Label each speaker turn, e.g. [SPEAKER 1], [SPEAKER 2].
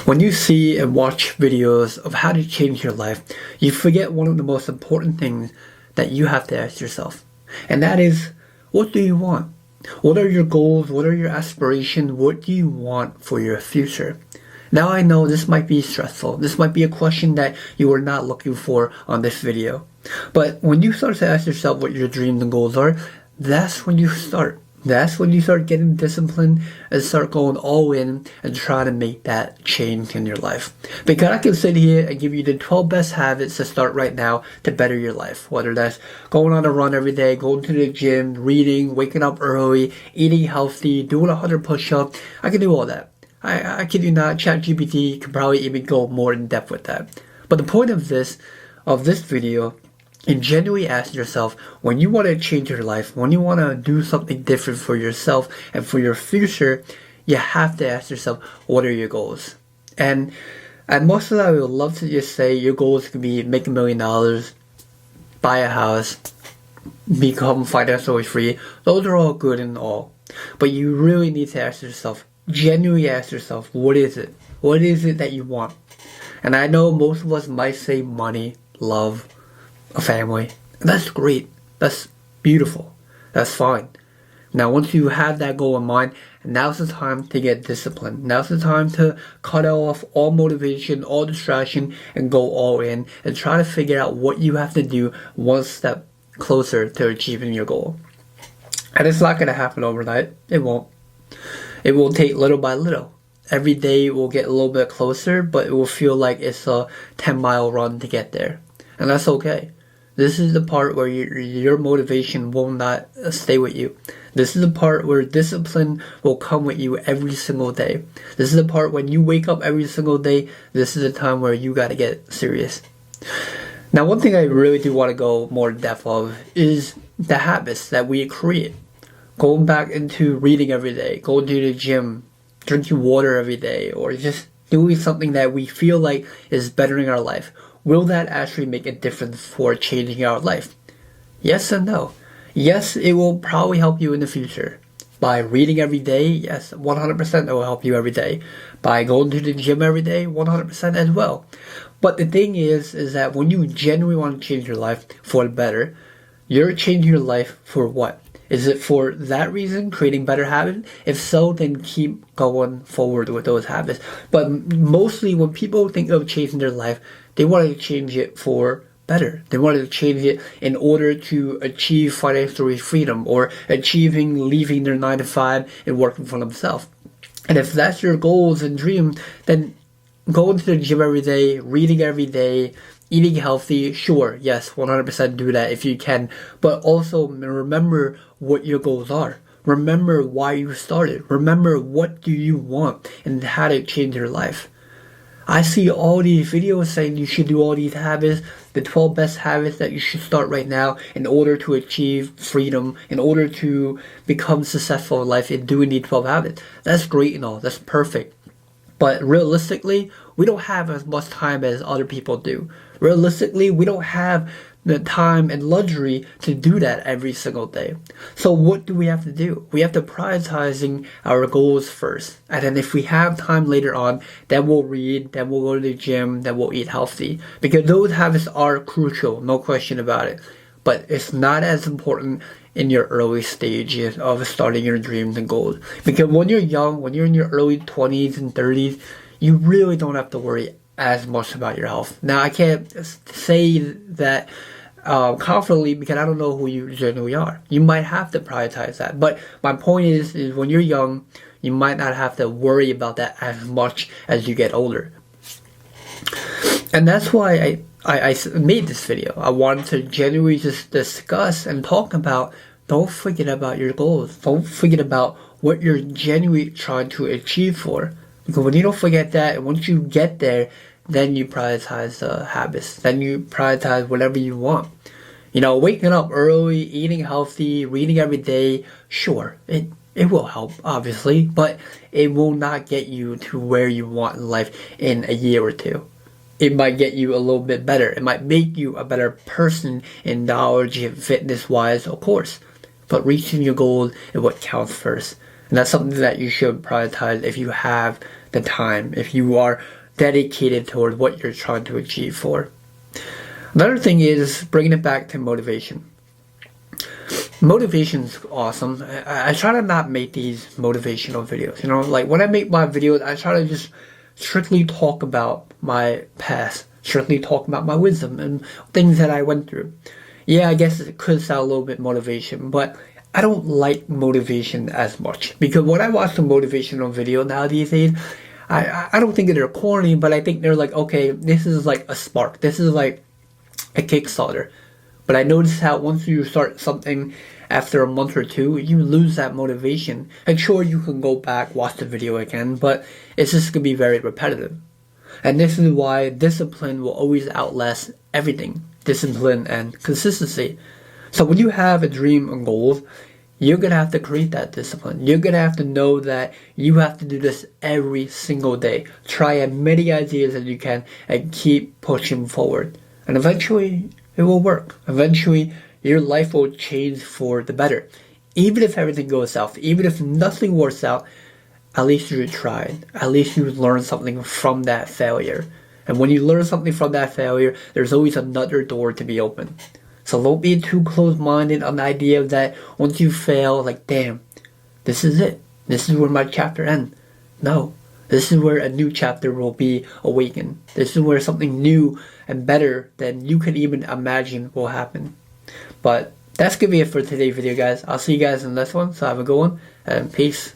[SPEAKER 1] When you see and watch videos of how to change your life, you forget one of the most important things that you have to ask yourself. And that is, what do you want? What are your goals? What are your aspirations? What do you want for your future? Now I know this might be stressful. This might be a question that you were not looking for on this video. But when you start to ask yourself what your dreams and goals are, that's when you start. That's when you start getting disciplined and start going all in and try to make that change in your life. Because I can sit here and give you the 12 best habits to start right now to better your life. Whether that's going on a run every day, going to the gym, reading, waking up early, eating healthy, doing 100 push-ups. I can do all that. I kid you not, ChatGPT can probably even go more in depth with that. But the point of this video, and genuinely ask yourself, when you want to change your life, when you want to do something different for yourself and for your future, you have to ask yourself, what are your goals? And most of that, I would love to just say your goals could be make $1 million, buy a house, become financially free. Those are all good and all. But you really need to ask yourself, genuinely ask yourself, what is it? What is it that you want? And I know most of us might say money, love, a family. That's great. That's beautiful. That's fine. Now once you have that goal in mind, now's the time to get disciplined. Now's the time to cut off all motivation, all distraction, and go all in and try to figure out what you have to do one step closer to achieving your goal. And it's not going to happen overnight. It won't. It will take little by little. Every day will get a little bit closer, but it will feel like it's a 10-mile run to get there. And that's okay. This is the part where your motivation will not stay with you. This is the part where discipline will come with you every single day. This is the part when you wake up every single day. This is the time where you got to get serious. Now, one thing I really do want to go more in depth of is the habits that we create. Going back into reading every day, going to the gym, drinking water every day, or just doing something that we feel like is bettering our life. Will that actually make a difference for changing our life? Yes and no. Yes, it will probably help you in the future. By reading every day, yes, 100% it will help you every day. By going to the gym every day, 100% as well. But the thing is that when you genuinely want to change your life for the better, you're changing your life for what? Is it for that reason, creating better habits? If so, then keep going forward with those habits. But mostly when people think of changing their life, they want to change it for better. They want to change it in order to achieve financial freedom or achieving leaving their 9-to-5 and working for themselves. And if that's your goals and dreams, then going to the gym every day, reading every day, eating healthy, sure, yes, 100% do that if you can. But also remember what your goals are. Remember why you started. Remember what do you want and how to change your life. I see all these videos saying you should do all these habits, the 12 best habits that you should start right now in order to achieve freedom, in order to become successful in life in doing these 12 habits. That's great and all. That's perfect. But realistically, we don't have as much time as other people do. Realistically, we don't have the time and luxury to do that every single day. So what do we have to do? We have to prioritizing our goals first. And then if we have time later on, then we'll read, then we'll go to the gym, then we'll eat healthy. Because those habits are crucial, no question about it. But it's not as important in your early stages of starting your dreams and goals. Because when you're young, when you're in your early 20s and 30s, you really don't have to worry as much about your health. Now, I can't say that confidently because I don't know who you generally are. You might have to prioritize that. But my point is when you're young, you might not have to worry about that as much as you get older. And that's why I made this video. I wanted to genuinely just discuss and talk about, don't forget about your goals. Don't forget about what you're genuinely trying to achieve for. Because when you don't forget that, and once you get there, then you prioritize habits. Then you prioritize whatever you want. You know, waking up early, eating healthy, reading every day, sure, it will help, obviously, but it will not get you to where you want in life in a year or two. It might get you a little bit better. It might make you a better person in knowledge and fitness-wise, of course. But reaching your goal is what counts first. And that's something that you should prioritize if you have the time if you are dedicated toward what you're trying to achieve for. Another thing is bringing it back to motivation. Motivation's awesome. I try to not make these motivational videos. You know, like when I make my videos, I try to just strictly talk about my past, strictly talk about my wisdom and things that I went through. Yeah, I guess it could sound a little bit motivation, but I don't like motivation as much, because when I watch a motivational video now these days, I don't think they're corny, but I think they're like, okay, this is like a spark. This is like a Kickstarter. But I noticed how once you start something, after a month or two, you lose that motivation. And sure, you can go back, watch the video again, but it's just going to be very repetitive. And this is why discipline will always outlast everything. Discipline and consistency. So when you have a dream and goals, you're going to have to create that discipline. You're going to have to know that you have to do this every single day. Try as many ideas as you can and keep pushing forward. And eventually, it will work. Eventually, your life will change for the better. Even if everything goes south, even if nothing works out, at least you tried. At least you learned something from that failure. And when you learn something from that failure, there's always another door to be opened. So don't be too close-minded on the idea that once you fail, like, damn, this is it. This is where my chapter ends. No. This is where a new chapter will be awakened. This is where something new and better than you could even imagine will happen. But that's going to be it for today's video, guys. I'll see you guys in the next one. So have a good one, and peace.